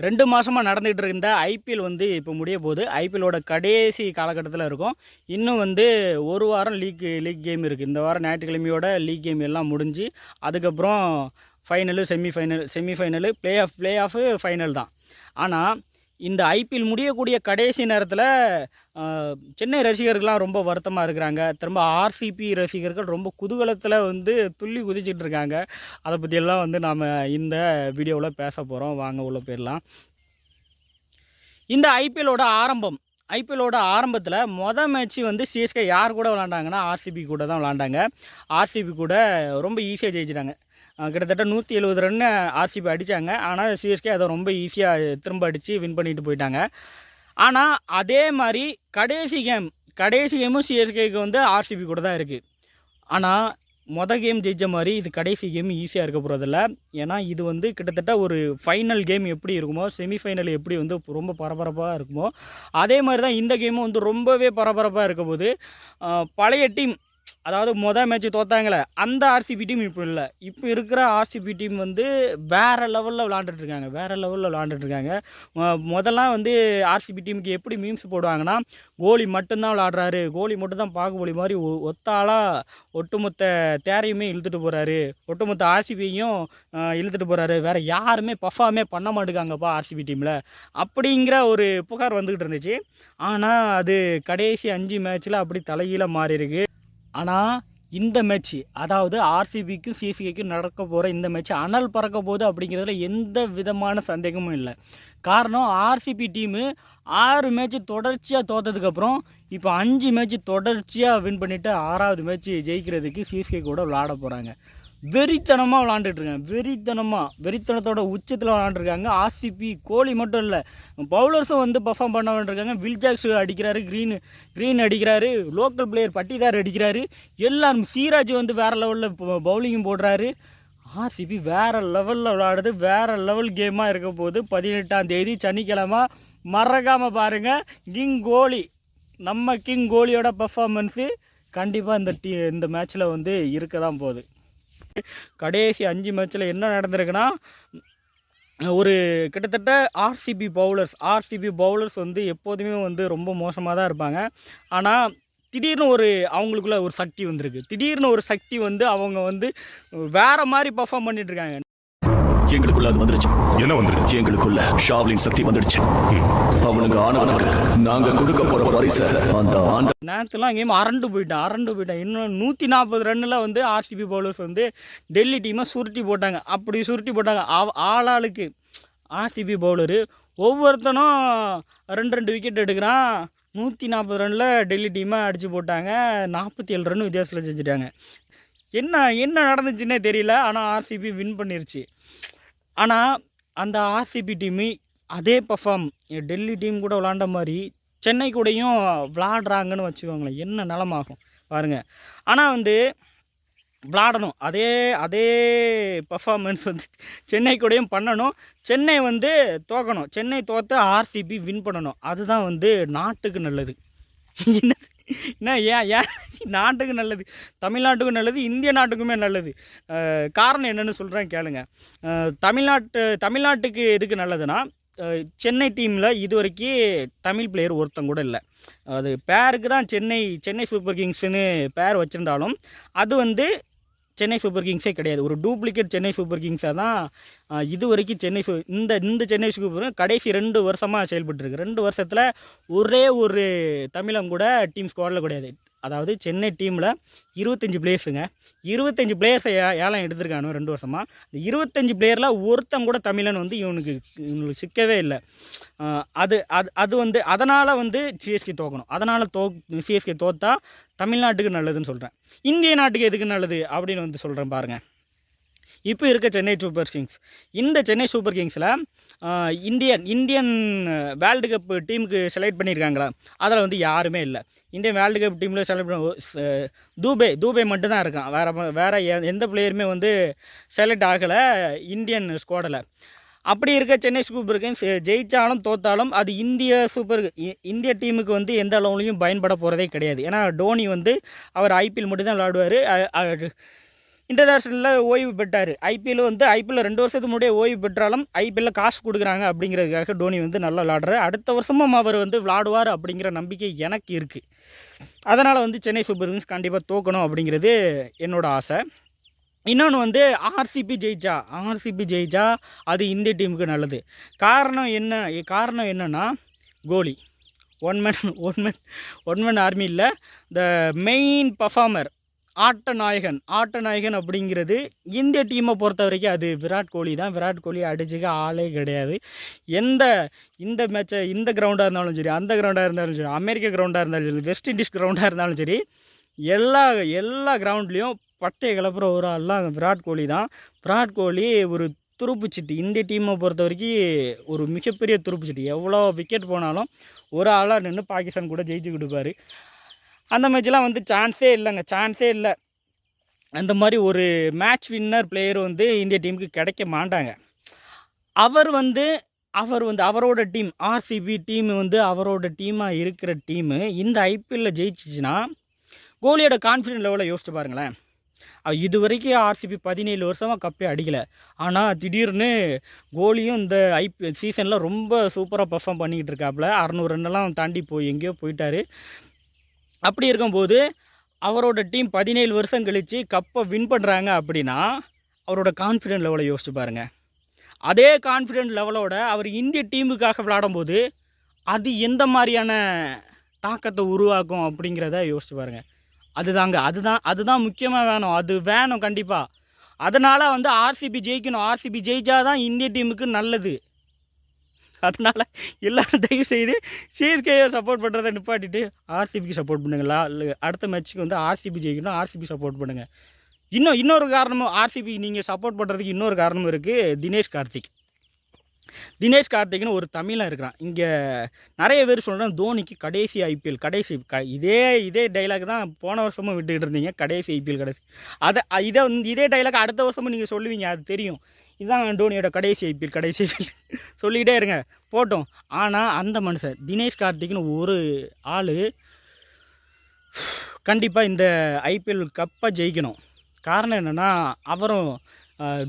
2 மாதமாக நடந்துகிட்டு இருந்த ஐபிஎல் வந்து இப்போ முடிய போகுது. ஐபிஎல்லோட கடைசி காலகட்டத்தில் இருக்கும். இன்னும் வந்து ஒரு வாரம் லீக் கேம் இருக்குது. இந்த வாரம் ஞாயிற்றுக்கிழமையோட லீக் கேம் எல்லாம் முடிஞ்சு அதுக்கப்புறம் final, semifinal, play off, final தான். ஆனால் இந்த ஐபிஎல் முடியக்கூடிய கடைசி நேரத்தில் சென்னை ரசிகர்கள்லாம் ரொம்ப வருத்தமாக இருக்கிறாங்க. திரும்ப ஆர்சிபி ரசிகர்கள் ரொம்ப குதூகலத்தில் வந்து துள்ளி குதிச்சிட்டு இருக்காங்க. அதை பற்றியெல்லாம் வந்து நாம் இந்த வீடியோவில் பேச போகிறோம். வாங்க உள்ள போயிடலாம். இந்த ஐபிஎல்லோட ஆரம்பத்தில் மேட்ச்சு வந்து சிஎஸ்கே யார் கூட விளாண்டாங்கன்னா ஆர்சிபி கூட தான் விளாண்டாங்க. ஆர்சிபி கூட ரொம்ப ஈஸியாக ஜெயிச்சிட்டாங்க. கிட்டத்தட்ட 170 ரன்னு ஆர்சிபி அடித்தாங்க. ஆனால் சிஎஸ்கே அதை ரொம்ப ஈஸியாக திரும்ப அடித்து வின் பண்ணிட்டு போயிட்டாங்க. ஆனால் அதே மாதிரி கடைசி கேமும் சிஎஸ்கேக்கு வந்து ஆர்சிபி கூட தான் இருக்குது. ஆனால் கேம் ஜெயித்த மாதிரி இது கடைசி கேம் ஈஸியாக இருக்க போகிறதில்ல. ஏன்னா இது வந்து கிட்டத்தட்ட ஒரு ஃபைனல் கேம் எப்படி இருக்குமோ, செமிஃபைனல் எப்படி வந்து ரொம்ப பரபரப்பாக இருக்குமோ, அதே மாதிரி தான் இந்த கேமும் வந்து ரொம்பவே பரபரப்பாக இருக்க போது. பழைய டீம், அதாவது மேட்ச்சு தோத்தாங்களே அந்த ஆர்சிபி டீம் இப்போ இல்லை. இப்போ இருக்கிற ஆர்சிபி டீம் வந்து வேறு லெவலில் விளாண்டுட்ருக்காங்க. முதல்லாம் வந்து ஆர்சிபி டீமுக்கு எப்படி மீம்ஸ் போடுவாங்கன்னா, கோலி மட்டும்தான் விளாடுறாரு, கோலி மட்டும்தான் பாகுபலி மாதிரி ஒத்தாளாக ஒட்டுமொத்த தேரையுமே இழுத்துட்டு போகிறாரு, ஒட்டுமொத்த ஆர்சிபியையும் இழுத்துட்டு போகிறாரு, வேறு யாருமே பர்ஃபார்மே பண்ண மாட்டேங்காங்கப்பா ஆர்சிபி டீமில் அப்படிங்கிற ஒரு புகார் வந்துக்கிட்டு இருந்துச்சு. ஆனால் அது கடைசி 5 மேட்ச்சில் அப்படி தலைகீழ மாறி இருக்கு. ஆனால் இந்த மேட்ச்சு, அதாவது ஆர்சிபிக்கும் சிஎஸ்கேக்கும் நடக்க போகிற இந்த மேட்ச்சு அனல் பறக்க போகுது அப்படிங்கிறதுல எந்த விதமான சந்தேகமும் இல்லை. காரணம், ஆர்சிபி டீமு 6 மேட்ச்சு தொடர்ச்சியாக தோற்றதுக்கப்புறம் இப்போ 5 மேட்ச்சு தொடர்ச்சியாக வின் பண்ணிவிட்டு 6வது மேட்ச்சு ஜெயிக்கிறதுக்கு சிஎஸ்கே கூட விளாட போகிறாங்க. வெறித்தனமாக விளாண்டுட்ருக்காங்க. வெறித்தனத்தோட உச்சத்தில் விளாண்டுருக்காங்க. ஆர்சிபி கோலி மட்டும் இல்லை, பவுலர்ஸும் வந்து பர்ஃபார்ம் பண்ண வேண்டியிருக்காங்க. வில் ஜாக்ஸ் அடிக்கிறாரு, க்ரீன் அடிக்கிறாரு, லோக்கல் பிளேயர் பட்டிதார் அடிக்கிறாரு, எல்லாரும் சீராஜ் வந்து வேறு லெவலில் பவுலிங்கும் போடுறாரு. ஆர்சிபி வேறு லெவலில் விளாடுது. வேறு லெவல் கேமாக இருக்க போது. 18ஆம் தேதி சனிக்கிழமை மறக்காமல் பாருங்கள். நம்ம கிங் கோலியோட பர்ஃபார்மன்ஸு கண்டிப்பாக இந்த மேட்ச்சில் வந்து இருக்க தான் போகுது. கடைசி 5 மேட்ச்சில் என்ன நடந்திருக்குன்னா, ஒரு கிட்டத்தட்ட ஆர்சிபி பவுலர்ஸ் வந்து எப்போதுமே வந்து ரொம்ப மோசமாக தான் இருப்பாங்க. ஆனால் திடீர்னு அவங்களுக்குள்ள ஒரு சக்தி வந்திருக்கு. வந்து அவங்க வந்து வேறு மாதிரி பர்ஃபார்ம் பண்ணிட்டுருக்காங்க. எங்களுக்குள்ள அது வந்துருச்சு. என்ன வந்துருச்சு? எங்களுக்குள்ள ஷாவ்லின் சக்தி வந்துடுச்சு. அவனுக்கு ஆனவனுக்கு நாங்க கொடுக்க போற பரிசு அந்த நேரத்துலாம் கேம் அரண்டு போயிட்டான். இன்னும் 140 ரன்னில் வந்து ஆர்சிபி பவுலர்ஸ் வந்து டெல்லி டீமை சுருட்டி போட்டாங்க. ஆளாளுக்கு ஆர்சிபி பவுலரு ஒவ்வொருத்தனும் 2 விக்கெட் எடுக்கிறான். 140 ரன்னில் டெல்லி டீமை அடித்து போட்டாங்க. 47 ரன் வித்தியாசத்தில் செஞ்சுட்டாங்க. என்ன நடந்துச்சுன்னே தெரியல. ஆனால் ஆர்சிபி வின் பண்ணிருச்சு. ஆனால் அந்த ஆர்சிபி டீமு அதே டெல்லி டீம் கூட விளாண்ட மாதிரி சென்னை கூடயும் விளாடுறாங்கன்னு வச்சுக்கோங்களேன். என்ன நிலமாகும் பாருங்கள். ஆனால் வந்து விளாடணும், அதே பர்ஃபார்மன்ஸ் வந்து சென்னை கூடயும் பண்ணணும். சென்னை வந்து தோக்கணும். சென்னை தோற்று ஆர்சிபி வின் பண்ணணும். அதுதான் வந்து நாட்டுக்கு நல்லது. என்ன ஏன் நாட்டுக்கு நல்லது, தமிழ்நாட்டுக்கும் நல்லது, இந்திய நாட்டுக்குமே நல்லது. காரணம் என்னென்னு சொல்கிறேன் கேளுங்க. தமிழ்நாட்டுக்கு எதுக்கு நல்லதுன்னா, சென்னை டீமில் இது வரைக்கும் தமிழ் பிளேயர் ஒருத்தங்க கூட இல்லை. அது பேருக்கு தான் சென்னை சூப்பர் கிங்ஸ்னு பேர் வச்சுருந்தாலும் அது வந்து சென்னை சூப்பர் கிங்ஸே கிடையாது. ஒரு டூப்ளிகேட் சென்னை சூப்பர் கிங்ஸாக தான் இது வரைக்கும் இந்த சென்னை சூப்பர் கடைசி 2 வருஷமாக செயல்பட்டுருக்கு. 2 வருஷத்தில் ஒரே ஒரு தமிழன் கூட டீம் ஸ்குவாடில் கிடையாது. அதாவது சென்னை டீமில் 25 பிளேயர்ஸுங்க. 25 பிளேயர்ஸை ஏலம் எடுத்திருக்கானோ 2 வருஷமாக. இந்த 25 பிளேயரில் ஒருத்தன் கூட தமிழன் வந்து இவனுக்கு சிக்கவே இல்லை. அது வந்து அதனால் வந்து சிஎஸ்கே தோக்கணும். அதனால் சிஎஸ்கே தோற்றா தமிழ்நாட்டுக்கு நல்லதுன்னு சொல்கிறேன். இந்திய நாட்டுக்கு எதுக்கு நல்லது அப்படின்னு வந்து சொல்கிறேன் பாருங்கள். இப்போ இருக்க சென்னை சூப்பர் கிங்ஸ், இந்த சென்னை சூப்பர் கிங்ஸில் இந்தியன் வேர்ல்டு கப் டீமுக்கு செலக்ட் பண்ணியிருக்காங்களா, அதில் வந்து யாருமே இல்லை. இந்தியன் வேர்ல்டு கப் டீமில் செலக்ட் பண்ண தூபே மட்டும்தான் இருக்கான். வேறு எந்த பிளேயருமே வந்து செலக்ட் ஆகலை இந்தியன் ஸ்குவாடில். அப்படி இருக்க சென்னை சூப்பர் கிங்ஸ் ஜெயித்தாலும் தோற்றாலும் அது இந்திய டீமுக்கு வந்து எந்த அளவுலையும் பயன்பட போகிறதே கிடையாது. ஏன்னா டோனி வந்து அவர் ஐபிஎல் மட்டும் தான் விளையாடுவார். இன்டர்நேஷ்னலில் ஓய்வு பெற்றார். ஐபிஎல் 2 வருஷத்துக்கு முன்னாடியே ஓய்வு பெற்றாலும் ஐபிஎல்லில் காசு கொடுக்குறாங்க அப்படிங்கிறதுக்காக டோனி நல்லா விளாடுறாரு. அடுத்த வருஷமும் அவர் விளாடுவார் அப்படிங்கிற நம்பிக்கை எனக்கு இருக்குது. அதனால் சென்னை சூப்பர் கிங்ஸ் கண்டிப்பாக தோக்கணும் அப்படிங்கிறது என்னோட ஆசை. இன்னொன்று ஆர்சிபி ஜெயிச்சா அது இந்திய டீமுக்கு நல்லது. காரணம் என்னன்னா கோலி ஒன் மேன் ஆர்மி இல்லை, த மெயின் பர்ஃபார்மர், ஆட்ட நாயகன் அப்படிங்கிறது இந்திய டீமை பொறுத்த வரைக்கும் அது விராட் கோலி தான். விராட் கோலி அடிச்சுக்க ஆளே கிடையாது. இந்த மேட்சை இந்த கிரவுண்டாக இருந்தாலும் சரி, அந்த கிரவுண்டாக இருந்தாலும் சரி, அமெரிக்க கிரவுண்டாக இருந்தாலும் சரி, வெஸ்ட் இண்டீஸ் கிரவுண்டாக இருந்தாலும் சரி, எல்லா கிரவுண்ட்லேயும் பட்டையை கிளப்புற ஒரு ஆள்லாம் விராட் கோலி தான். விராட் கோலி ஒரு துருப்புச்சீட்டு, இந்திய டீமை பொறுத்த வரைக்கும் ஒரு மிகப்பெரிய துருப்புச்சீட்டு. எவ்வளோ விக்கெட் போனாலும் ஒரு ஆளாக நின்று பாகிஸ்தான் கூட ஜெயிச்சு கொடுப்பாரு. அந்த மேட்ச்லாம் சான்ஸே இல்லை. அந்த மாதிரி ஒரு மேட்ச் வின்னர் பிளேயர் இந்திய டீமுக்கு கிடைக்க மாட்டாங்க. அவரோட டீம் ஆர்சிபி டீம் அவரோட டீமாக இருக்கிற டீமு இந்த ஐபிஎல்லில் ஜெயிச்சிச்சுன்னா கோலியோட கான்ஃபிடென்ட் லெவலை யோசிச்சு பாருங்களேன். இது வரைக்கும் ஆர்சிபி 17 வருஷமாக கப்பே அடிக்கலை. ஆனால் திடீர்னு கோலியும் இந்த ஐபிஎல் சீசனில் ரொம்ப சூப்பராக பர்ஃபார்ம் பண்ணிக்கிட்டு இருக்காப்புல. 600 ரன்னெல்லாம் தாண்டி எங்கேயோ போயிட்டார். அப்படி இருக்கும்போது அவரோட டீம் 17 வருஷம் கழித்து கப்பை வின் பண்ணுறாங்க அப்படின்னா அவரோட கான்ஃபிடென்ட் லெவலை யோசிச்சு பாருங்கள். அதே கான்ஃபிடென்ட் லெவலோட அவர் இந்திய டீமுக்காக விளையாடும்போது அது எந்த மாதிரியான தாக்கத்தை உருவாக்கும் அப்படிங்கிறத யோசிச்சு பாருங்கள். அதுதான் முக்கியமாக வேணும். அது வேணும் கண்டிப்பாக. அதனால் ஆர்சிபி ஜெயிக்கணும். ஆர்சிபி ஜெயிச்சா தான் இந்திய டீமுக்கு நல்லது. அதனால் எல்லோரும் தயவு செய்து சிஎஸ்கேயை சப்போர்ட் பண்ணுறதை நிப்பாட்டிட்டு ஆர்சிபிக்கு சப்போர்ட் பண்ணுங்களா. அடுத்த மேட்ச்சுக்கு ஆர்சிபி ஜெயிக்கணும், ஆர்சிபி சப்போர்ட் பண்ணுங்கள். இன்னொரு காரணமும் ஆர்சிபி நீங்கள் சப்போர்ட் பண்ணுறதுக்கு இன்னொரு காரணமும் இருக்குது. தினேஷ் கார்த்திக்னு ஒரு தமிழன் இருக்கிறான். இங்கே நிறைய பேர் சொல்கிறேன் தோனிக்கு கடைசி ஐபிஎல் இதே டைலாக் தான் போன வருஷமும் விட்டுக்கிட்டு இருந்தீங்க. கடைசி ஐபிஎல் இதே டைலாக் அடுத்த வருஷமும் நீங்கள் சொல்லுவீங்க, அது தெரியும். இதுதான் டோனியோட கடைசி ஐபிஎல் சொல்லிக்கிட்டே இருங்க போட்டோம். ஆனால் அந்த மனுஷன் தினேஷ் கார்த்திக்னு ஒரு ஆள் கண்டிப்பாக இந்த ஐபிஎல் கப்பை ஜெயிக்கணும். காரணம் என்னென்னா அவரும்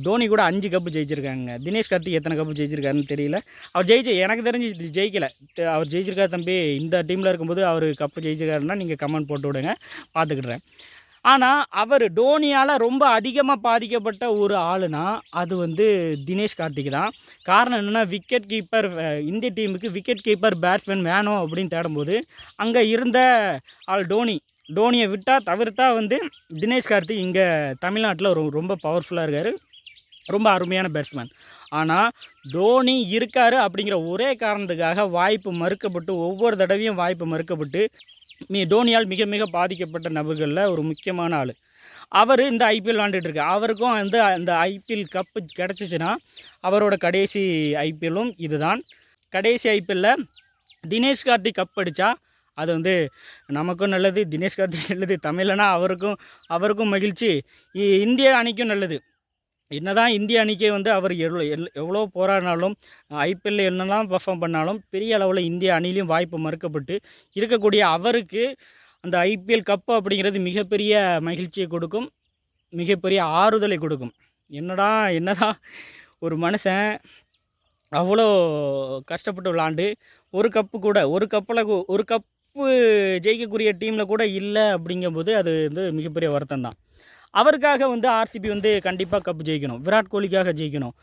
டோனி கூட 5 கப்பு ஜெயிச்சிருக்காங்க. தினேஷ் கார்த்திக் எத்தனை கப்பு ஜெயிச்சிருக்காருன்னு தெரியல. அவர் எனக்கு தெரிஞ்சு ஜெயிக்கலை. அவர் ஜெயிச்சிருக்காரு தம்பி. இந்த டீமில் இருக்கும்போது அவர் கப்பு ஜெயிச்சிருக்காருன்னா நீங்கள் கமெண்ட் போட்டு விடுங்க, பார்த்துக்கிட்றேன். ஆனால் அவர் டோனியால் ரொம்ப அதிகமாக பாதிக்கப்பட்ட ஒரு ஆளுனா அது தினேஷ் கார்த்திக் தான். காரணம் என்னென்னா விக்கெட் கீப்பர், இந்திய டீமுக்கு விக்கெட் கீப்பர் பேட்ஸ்மேன் வேணும் அப்படின்னு தேடும்போது அங்கே இருந்த ஆள் டோனியை தவிர்த்தா தினேஷ் கார்த்திக் இங்கே தமிழ்நாட்டில் ரொம்ப பவர்ஃபுல்லாக இருக்கார். ரொம்ப அருமையான பேட்ஸ்மேன். ஆனால் டோனி இருக்கார் அப்படிங்கிற ஒரே காரணத்துக்காக ஒவ்வொரு தடவையும் வாய்ப்பு மறுக்கப்பட்டு டோனியால் மிக மிக பாதிக்கப்பட்ட நபர்களில் ஒரு முக்கியமான ஆள். அவர் இந்த ஐபிஎல் விளாண்டுட்டு அவருக்கும் அந்த ஐபிஎல் கப்பு கிடச்சிச்சின்னா அவரோட கடைசி ஐபிஎல்லும் இதுதான். கடைசி ஐபிஎல்லில் தினேஷ் கார்த்திக் கப் அடித்தா அது நமக்கும் நல்லது, தினேஷ் கார்த்திக் நல்லது, தமிழனா அவருக்கும் மகிழ்ச்சி, இந்திய அணிக்கும் நல்லது. என்னதான் இந்திய அணிக்கே அவர் எவ்வளோ போராடினாலும் ஐபிஎல்லில் என்னெல்லாம் பர்ஃபார்ம் பண்ணாலும் பெரிய அளவில் இந்திய அணிலையும் வாய்ப்பு மறுக்கப்பட்டு இருக்கக்கூடிய அவருக்கு அந்த ஐபிஎல் கப்பு அப்படிங்கிறது மிகப்பெரிய மகிழ்ச்சியை கொடுக்கும், மிகப்பெரிய ஆறுதலை கொடுக்கும். என்னதான் ஒரு மனுஷன் அவ்வளோ கஷ்டப்பட்டு விளாண்டு ஒரு கப்பு ஜெயிக்கக்கூடிய டீமில் கூட இல்லை அப்படிங்கும்போது அது மிகப்பெரிய வருத்தம் தான். அவருக்காக ஆர்சிபி கண்டிப்பாக கப்பு ஜெயிக்கணும். விராட் கோலிக்காக ஜெயிக்கணும்,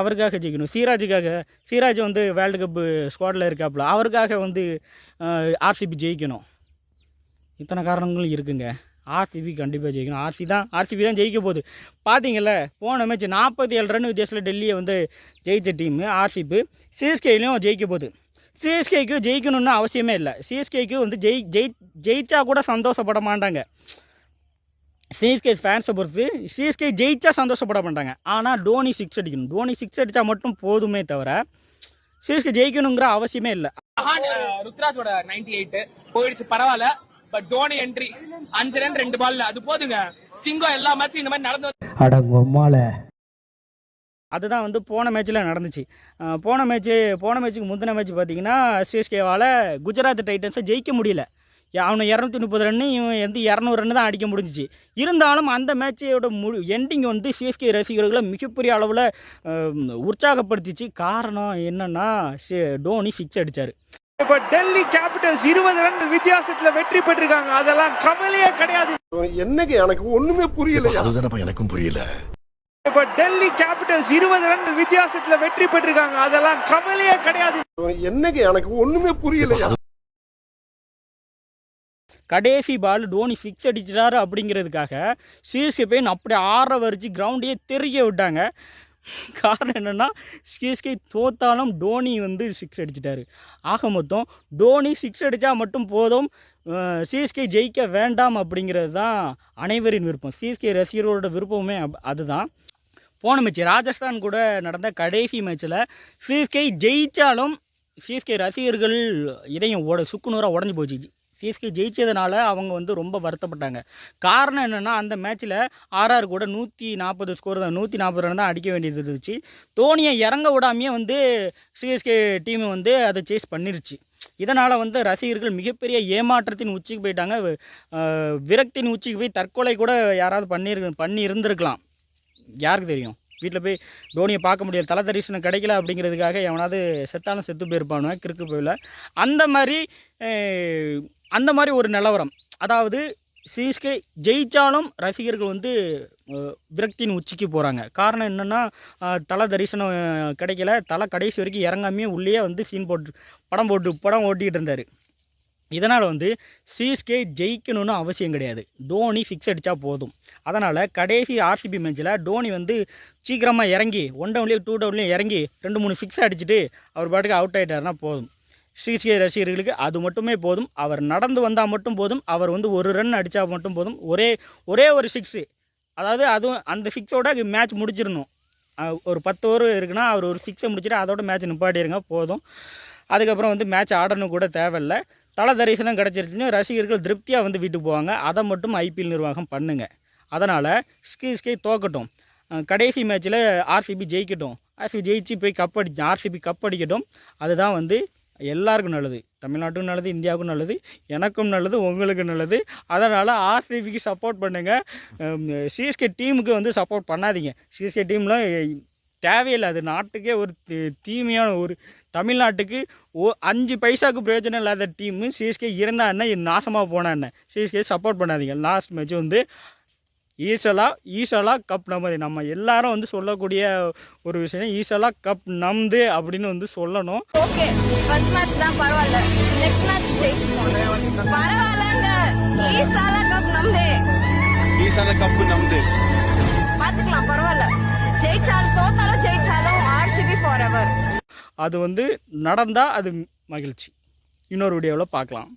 அவருக்காக ஜெயிக்கணும். சிராஜ் வேர்ல்டு கப்பு ஸ்குவாடில் இருக்காப்புல, அவருக்காக ஆர்சிபி ஜெயிக்கணும். இத்தனை காரணங்களும் இருக்குங்க. ஆர்சிபி கண்டிப்பாக ஜெயிக்கணும். ஆர்சிபி தான் ஜெயிக்க போகுது. பார்த்தீங்கல்ல போன மேட்ச் 47 ரன் வித்தியாசத்தில் டெல்லியை ஜெயித்த டீமு ஆர்சிபி. சிஎஸ்கேலையும் ஜெயிக்க போகுது. சிஎஸ்கேக்கு ஜெயிக்கணும்னு அவசியமே இல்லை. சிஎஸ்கேக்கு ஜெயிச்சா கூட சந்தோஷப்பட மாட்டாங்க. சிஎஸ்கே ஃபேன்ஸை பொறுத்து சிஎஸ்கே ஜெயிச்சா சந்தோஷப்பட மாட்டாங்க. ஆனால் டோனி 6 அடிக்கணும். டோனி 6 அடித்தா மட்டும் போதுமே தவிர சிஎஸ்கே ஜெயிக்கணுங்கிற அவசியமே இல்லை. ருத்ராஜோட 98 போயிடுச்சு, பரவாயில்ல. பட் டோனி என்ட்ரி 5 ரன் 2 பால்ல அது போதுங்க. சிங்கம் எல்லா மேட்சும் இந்த மாதிரி நடந்து அதுதான் போன மேட்ச்சில் நடந்துச்சு. போன மேட்ச்சுக்கு முந்தின மேட்ச் பார்த்திங்கன்னா சிஎஸ்கேவால் குஜராத் டைட்டன்ஸை ஜெயிக்க முடியல. அவனை 230 ரன்னு, இவன் வந்து 200 ரன்னு தான் அடிக்க முடிஞ்சிச்சு. இருந்தாலும் அந்த மேட்சோட எண்டிங் வந்து சிஎஸ்கே ரசிகர்களை மிகப்பெரிய அளவில் உற்சாகப்படுத்திச்சு. காரணம் என்னன்னா, டோனி 6 அடித்தார். இப்ப டெல்லி கேபிட்டல்ஸ் 20 ரன் வித்தியாசத்துல வெற்றி பெற்றிருக்காங்க. அதெல்லாம் கவலையே கிடையாது. என்னங்க எனக்கு ஒண்ணுமே புரியல. அதுதானப்பா எனக்கும் புரியல. இப்ப டெல்லி கேபிட்டல்ஸ் 20 ரன் வித்தியாசத்துல வெற்றி பெற்றிருக்காங்க. அதெல்லாம் கவலையே கிடையாது. என்னங்க எனக்கு ஒண்ணுமே புரியல. கடைசி பால் டோனி 6 அடிச்சிட்டாரு அப்படிங்கிறதுக்காக சிஎஸ்கே போய் அப்படியே ஆற வரிச்சு கிரவுண்டையே தெரிய விட்டாங்க. காரணம் என்னென்னா, சிஎஸ்கே தோத்தாலும் டோனி வந்து 6 அடிச்சிட்டாரு. ஆக மொத்தம் டோனி 6 அடித்தா மட்டும் போதும், சிஎஸ்கே ஜெயிக்க வேண்டாம் அப்படிங்கிறது தான் அனைவரின் விருப்பம். சிஎஸ்கே ரசிகர்களோட விருப்பமே அதுதான். போன மேட்ச் ராஜஸ்தான் கூட நடந்த கடைசி மேட்ச்சில் சிஎஸ்கே ஜெயித்தாலும் சிஎஸ்கே ரசிகர்கள் இதயம் சுக்குநூறாக உடஞ்சி போச்சு. சிஎஸ்கே ஜெயிச்சதுனால அவங்க வந்து ரொம்ப வருத்தப்பட்டாங்க. காரணம் என்னென்னா, அந்த மேட்ச்சில் ஆர்ஆர் கூட 140 ஸ்கோர் தான், 140 ரன் தான் அடிக்க வேண்டியது இருந்துச்சு. தோனியை இறங்க விடாமையே வந்து சிஎஸ்கே டீம் வந்து அதை சேஸ் பண்ணிருச்சு. இதனால் வந்து ரசிகர்கள் மிகப்பெரிய ஏமாற்றத்தின் உச்சிக்கு போயிட்டாங்க. விரக்தியின் உச்சிக்கு போய் தற்கொலை கூட யாராவது பண்ணி இருந்திருக்கலாம். யாருக்கு தெரியும்? வீட்டில் போய் டோனியை பார்க்க முடியாது, தலை தரிசனம் கிடைக்கல அப்படிங்கிறதுக்காக எவனாவது செத்தாலும் செத்து போயிருப்பானுவேன் கிறுக்கு போயில. அந்த மாதிரி ஒரு நிலவரம். அதாவது சிஎஸ்கே ஜெயித்தாலும் ரசிகர்கள் வந்து விரக்தியின் உச்சிக்கு போகிறாங்க. காரணம் என்னென்னா, தலை தரிசனம் கிடைக்கல, தலை கடைசி வரைக்கும் இறங்காமையே உள்ளே வந்து படம் ஓட்டிகிட்டு இருந்தார். இதனால் வந்து சிஎஸ்கே ஜெயிக்கணும்னு அவசியம் கிடையாது. டோனி 6 அடித்தா போதும். அதனால் கடைசி ஆர்சிபி மேட்ச்சில் டோனி வந்து சீக்கிரமாக இறங்கி 1 டவுன்லேயும் 2 டவுன்லேயும் இறங்கி 2-3 6 அடிச்சுட்டு அவர் பாட்டுக்கு அவுட் ஆகிட்டாருன்னா போதும். சிஎஸ்கே ரசிகர்களுக்கு அது மட்டுமே போதும். அவர் நடந்து வந்தால் மட்டும் போதும். அவர் வந்து 1 ரன் அடித்தா மட்டும் போதும். ஒரே ஒரு 6, அதாவது அதுவும் அந்த 6ஓட மேட்ச் முடிச்சிடணும். ஒரு 10 ஓவர் இருக்குன்னா அவர் ஒரு 6 முடிச்சுட்டு அதோட மேட்ச் நிப்பாட்டிடுங்க போதும். அதுக்கப்புறம் வந்து மேட்ச் ஆடணும் கூட தேவையில்லை. தலை தரிசனம் கிடச்சிருச்சுன்னு ரசிகர்கள் திருப்தியாக வந்து வீட்டுக்கு போவாங்க. அதை மட்டும் ஐபிஎல் நிர்வாகம் பண்ணுங்க. அதனால் சிஎஸ்கே தோக்கட்டும், கடைசி மேட்ச்சில் ஆர்சிபி ஜெயிக்கட்டும். ஆர்சிபி ஜெயிச்சு போய் ஆர்சிபி கப் அடிக்கட்டும். அதுதான் வந்து எல்லாருக்கும் நல்லது. தமிழ்நாட்டுக்கும் நல்லது, இந்தியாவுக்கும் நல்லது, எனக்கும் நல்லது, உங்களுக்கும் நல்லது. அதனால் ஆர்சிபிக்கு சப்போர்ட் பண்ணுங்கள். சிஎஸ்கே டீமுக்கு வந்து சப்போர்ட் பண்ணாதீங்க. சிஎஸ்கே டீமில் தேவையில்லை. அது நாட்டுக்கே ஒரு தீமையான ஒரு தமிழ்நாட்டுக்கு 5 பைசாவுக்கு பிரயோஜனம் இல்லாத டீமு சிஎஸ்கே இருந்தால் என்ன, நாசமாக போனால் என்ன. சிஎஸ்கே சப்போர்ட் பண்ணாதீங்க. லாஸ்ட் மேட்ச் வந்து ஈசலா கப் நம்ம எல்லாரும் வந்து சொல்லக்கூடிய ஒரு விஷயம். ஈசலா கப் நம்து அப்படின்னு வந்து சொல்லணும். ஓகே, ஃபர்ஸ்ட் மேட்ச் தான் பரவாயில்ல, நெக்ஸ்ட் மேட்ச் ஜெயிச்சுப்போம். பரவாயில்லங்க, ஈசலா கப் நம்து பாத்துக்கலாம், பரவாயில்ல. ஜெயிச்சாலும் தோத்தாலும் ஜெயிச்சாலும் ஆர்சிபி ஃபார் எவர். அது வந்து நடந்தால் அது மகிழ்ச்சி. இன்னொரு வீடியோவில் பார்க்கலாம்.